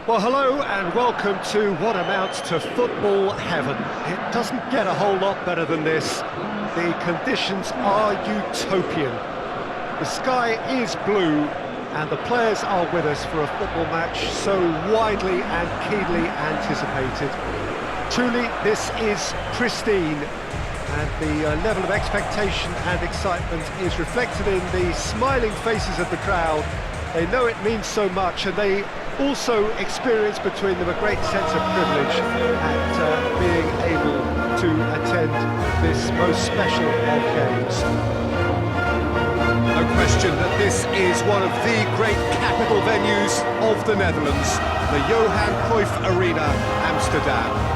Well, hello and welcome to what amounts to football heaven. It doesn't get a whole lot better than this. The conditions are utopian. The sky is blue and the players are with us for a football match so widely and keenly anticipated. Truly, this is pristine, and the level of expectation and excitement is reflected in the smiling faces of the crowd. They know it means so much, and they also experience between them a great sense of privilege at being able to attend this most special of games. No question that this is one of the great capital venues of the Netherlands, the Johan Cruyff Arena, Amsterdam.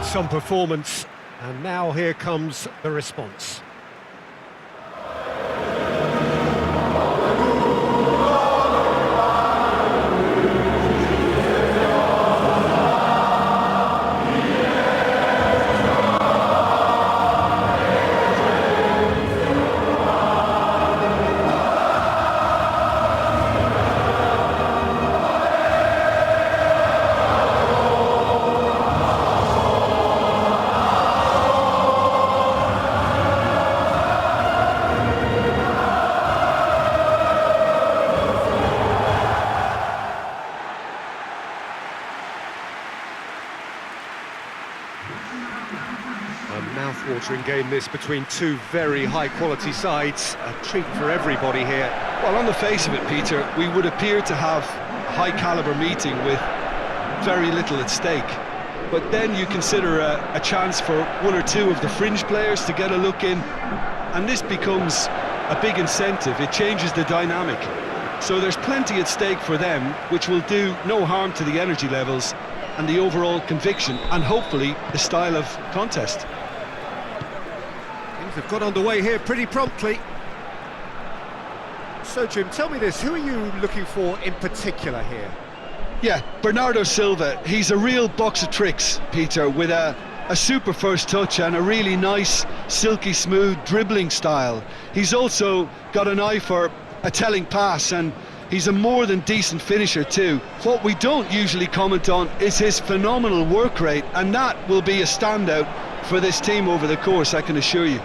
Some performance, and now here comes the response. A mouth-watering game this between two very high-quality sides. A treat for everybody here. Well, on the face of it, Peter, we would appear to have a high-caliber meeting with very little at stake. But then you consider a chance for one or two of the fringe players to get a look in, and this becomes a big incentive. It changes the dynamic. So there's plenty at stake for them, which will do no harm to the energy levels and the overall conviction, and hopefully the style of contest. Things have got underway here pretty promptly. So, Jim, tell me this, who are you looking for in particular here? Yeah, Bernardo Silva. He's a real box of tricks, Peter, with a super first touch and a really nice, silky smooth dribbling style. He's also got an eye for a telling pass, and he's a more than decent finisher too. What we don't usually comment on is his phenomenal work rate, and that will be a standout for this team over the course, I can assure you.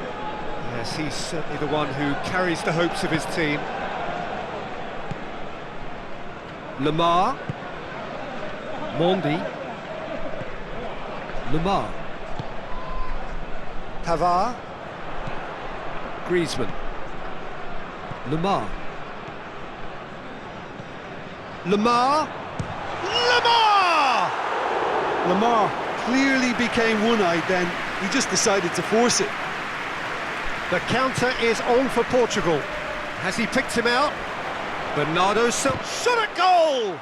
Yes, he's certainly the one who carries the hopes of his team. Lemar. Mondi. Lemar. Pavard. Griezmann. Lemar. Lemar! Lemar! Lemar clearly became one-eyed then. He just decided to force it. The counter is on for Portugal. Has he picked him out? Bernardo Silva shot at goal!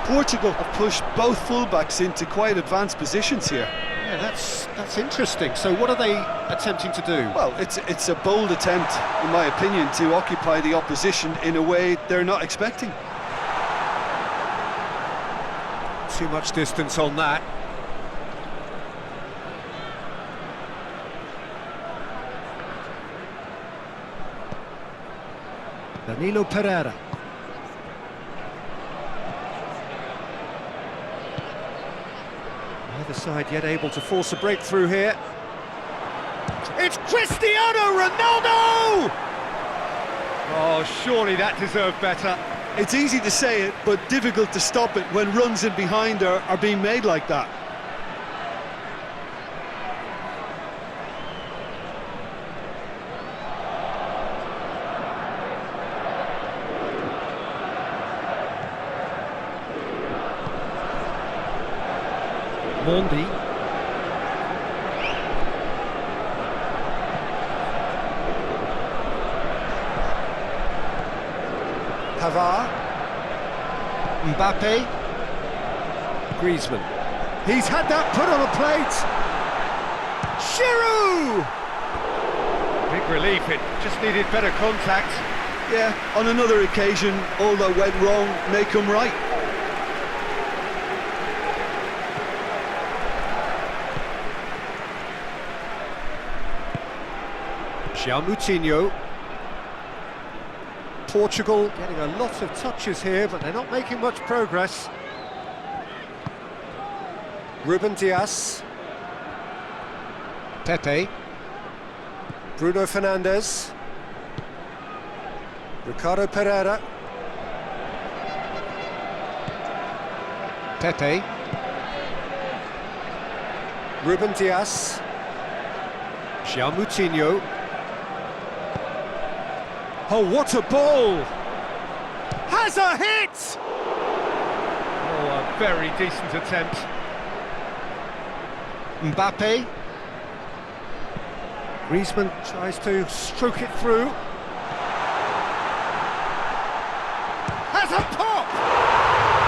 Portugal have pushed both fullbacks into quite advanced positions here. Yeah, that's interesting. So what are they attempting to do? Well, it's a bold attempt, in my opinion, to occupy the opposition in a way they're not expecting. Too much distance on that. Danilo Pereira. Either side yet able to force a breakthrough here. It's Cristiano Ronaldo! Oh, surely that deserved better. It's easy to say it, but difficult to stop it when runs in behind are being made like that. Mondi. Pavard. Mbappe. Griezmann. He's had that put on a plate. Giroud! Big relief, it just needed better contact. Yeah, on another occasion, all that went wrong may come right. Moutinho. Portugal getting a lot of touches here, but they're not making much progress. Ruben Dias. Pepe. Bruno Fernandes. Ricardo Pereira. Pepe. Ruben Dias. Moutinho. Oh, what a ball! Has a hit! Oh, a very decent attempt. Mbappe. Griezmann tries to stroke it through. Has a pop!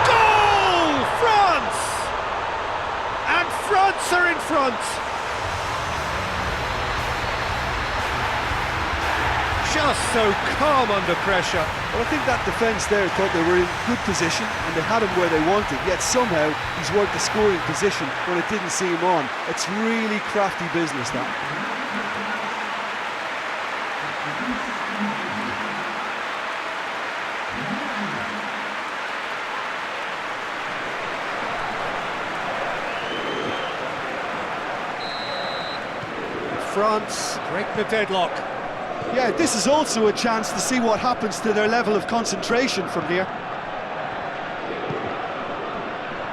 Goal! France! And France are in front! Just so calm under pressure. Well, I think that defence there thought they were in good position and they had him where they wanted, yet somehow he's worked the scoring position when it didn't see him on. It's really crafty business, that. France break the deadlock. Yeah, this is also a chance to see what happens to their level of concentration from here.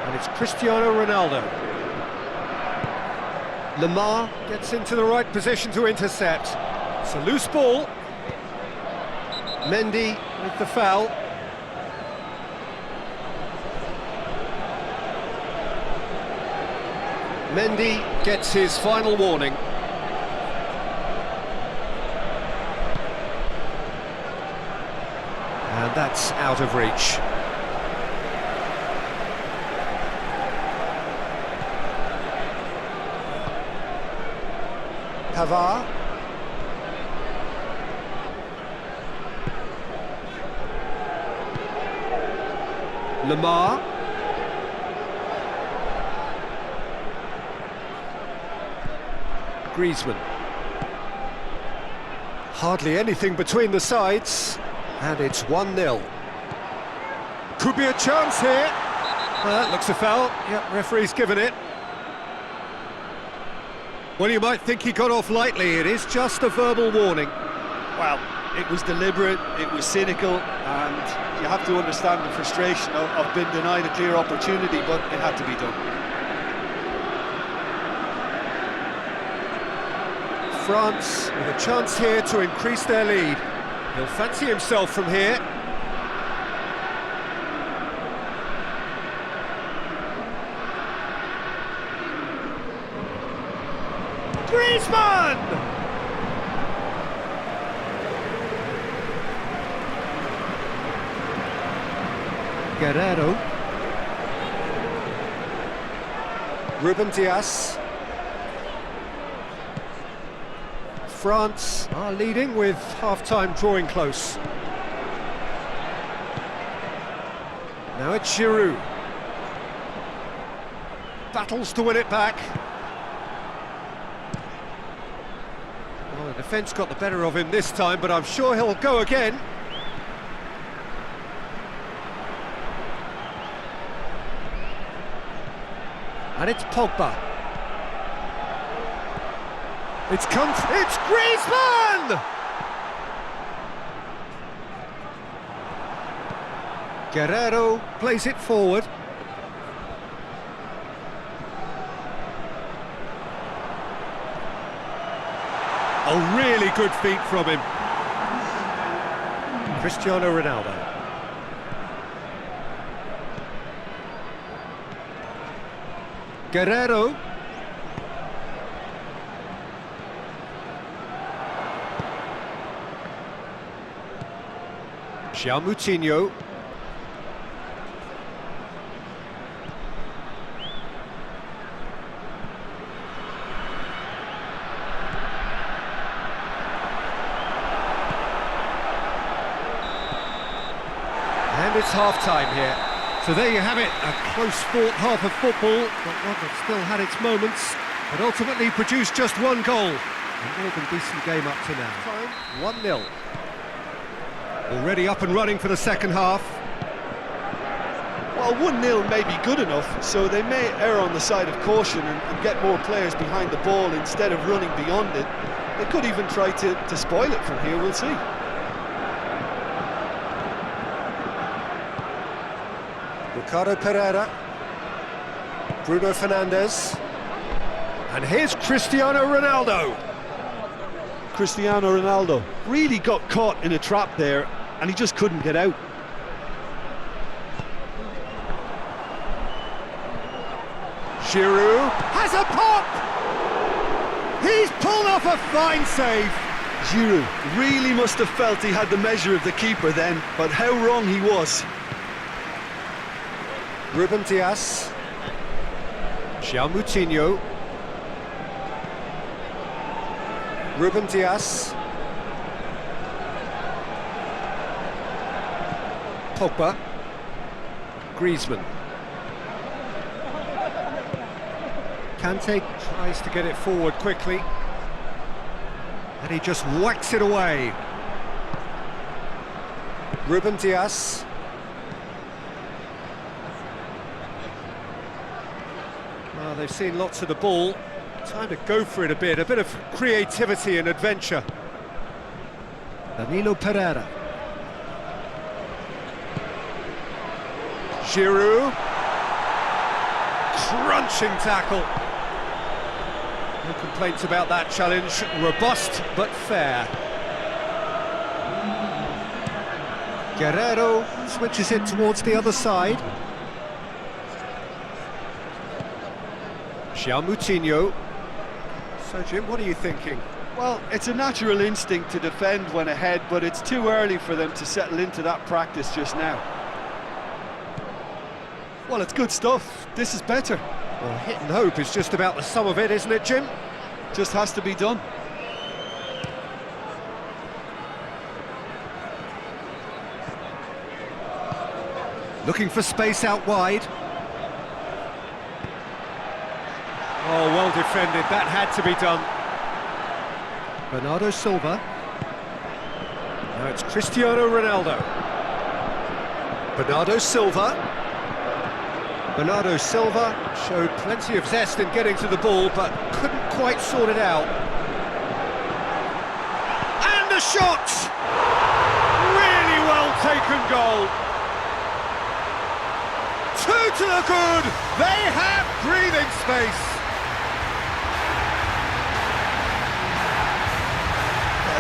And it's Cristiano Ronaldo. Lemar gets into the right position to intercept. It's a loose ball. Mendy with the foul. Mendy gets his final warning. And that's out of reach. Pavard. Lemar. Griezmann. Hardly anything between the sides. And it's 1-0. Could be a chance here. That looks a foul. Yep, referee's given it. Well, you might think he got off lightly. It is just a verbal warning. Well, it was deliberate, it was cynical, and you have to understand the frustration of being denied a clear opportunity, but it had to be done. France with a chance here to increase their lead. He'll fancy himself from here. Griezmann! Guerrero. Ruben Dias. France are leading with half-time drawing close. Now it's Giroud. Battles to win it back. Well, the defence got the better of him this time, but I'm sure he'll go again. And it's Pogba. It's Griezmann! Guerrero plays it forward. A really good feat from him. Cristiano Ronaldo. Guerrero. Moutinho. it's half-time here. So there you have it, a close-fought half of football, but one that still had its moments, but ultimately produced just one goal. A more than decent game up to now. Time 1-0. Already up and running for the second half. Well, 1-0 may be good enough, so they may err on the side of caution and get more players behind the ball instead of running beyond it. They could even try to spoil it from here, we'll see. Ricardo Pereira, Bruno Fernandes, and here's Cristiano Ronaldo. Cristiano Ronaldo really got caught in a trap there, and he just couldn't get out. Giroud has a pop! He's pulled off a fine save. Giroud really must have felt he had the measure of the keeper then, but how wrong he was. Ruben Dias, João Moutinho, Ruben Dias, Pogba, Griezmann. Kante tries to get it forward quickly, and he just whacks it away. Ruben Dias. Well, they've seen lots of the ball. Time to go for it a bit of creativity and adventure. Danilo Pereira. Giroud. Crunching tackle. No complaints about that challenge. Robust but fair. Guerrero switches it towards the other side. João Moutinho. So, Jim, what are you thinking? Well, it's a natural instinct to defend when ahead, but it's too early for them to settle into that practice just now. Well, it's good stuff. This is better. Well, hit and hope is just about the sum of it, isn't it, Jim? Just has to be done. Looking for space out wide. Oh, well defended. That had to be done. Bernardo Silva. Now it's Cristiano Ronaldo. Bernardo Silva. Bernardo Silva showed plenty of zest in getting to the ball, but couldn't quite sort it out. And the shot! Really well taken goal. 2 to the good. They have breathing space.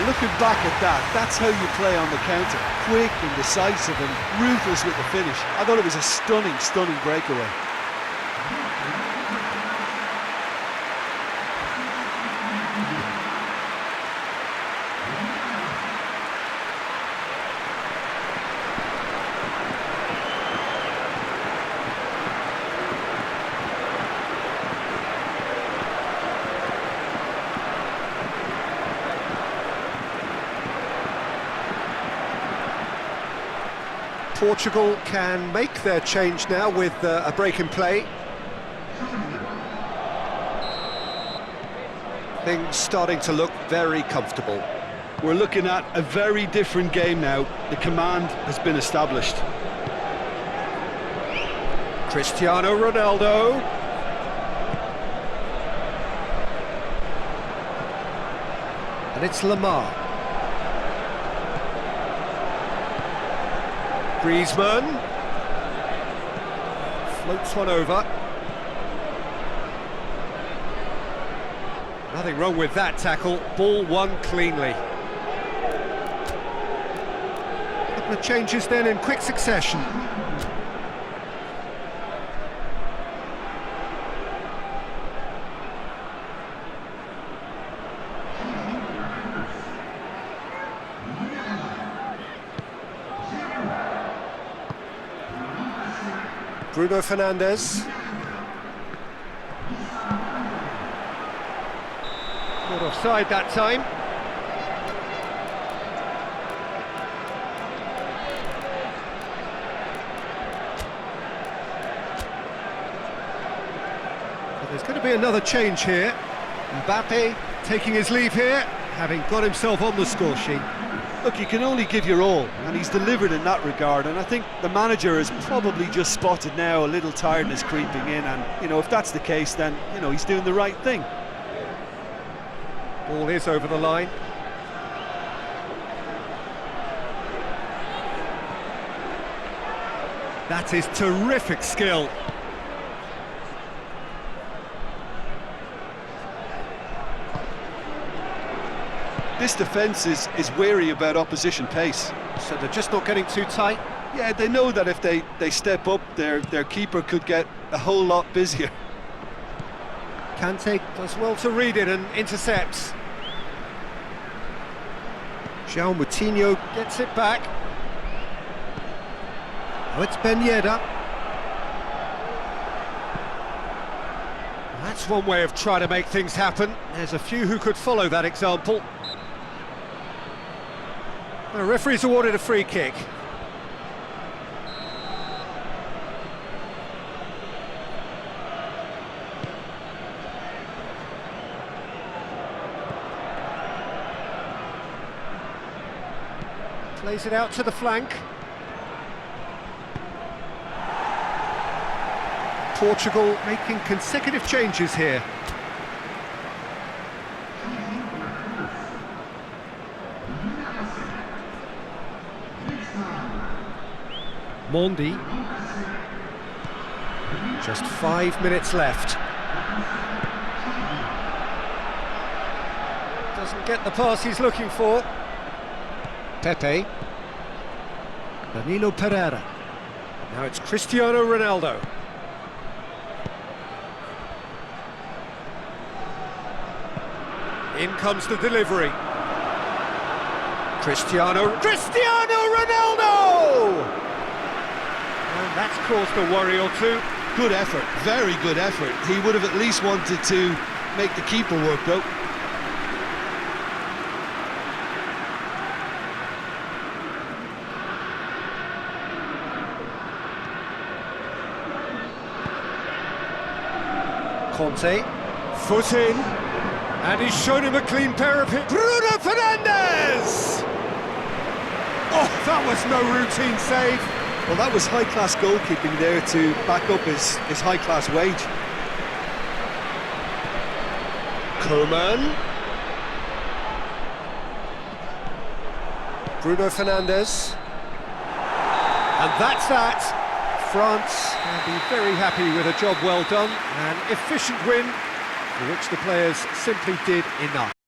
Looking back at that, that's how you play on the counter. Quick and decisive and ruthless with the finish. I thought it was a stunning, stunning breakaway. Portugal can make their change now with a break in play. Things starting to look very comfortable. We're looking at a very different game now. The command has been established. Cristiano Ronaldo. And it's Lamar. Griezmann floats one over. Nothing wrong with that tackle. Ball won cleanly. A couple of changes then in quick succession. Bruno Fernandes. Not offside that time. There's going to be another change here. Mbappe taking his leave here, having got himself on the score sheet. Look, you can only give your all, and he's delivered in that regard, and I think the manager has probably just spotted now a little tiredness creeping in, and, you know, if that's the case, then, you know, he's doing the right thing. Ball is over the line. That is terrific skill. This defence is wary about opposition pace. So they're just not getting too tight. Yeah, they know that if they step up, their keeper could get a whole lot busier. Kante does well to read it and intercepts. João Moutinho gets it back. Oh, it's Ben Yedder. That's one way of trying to make things happen. There's a few who could follow that example. The referee's awarded a free kick. Plays it out to the flank. Portugal making consecutive changes here. Mondi. Just 5 minutes left. Doesn't get the pass he's looking for. Pepe. Danilo Pereira. Now it's Cristiano Ronaldo. In comes the delivery. Cristiano Ronaldo! And that's caused a worry or two. Good effort, very good effort. He would have at least wanted to make the keeper work, though. Conte, foot in, and he's shown him a clean pair of hips. Bruno Fernandes! Oh, that was no routine save. Well, that was high-class goalkeeping there to back up his high-class wage. Koeman. Bruno Fernandes. And that's that. France can be very happy with a job well done, an efficient win for which the players simply did enough.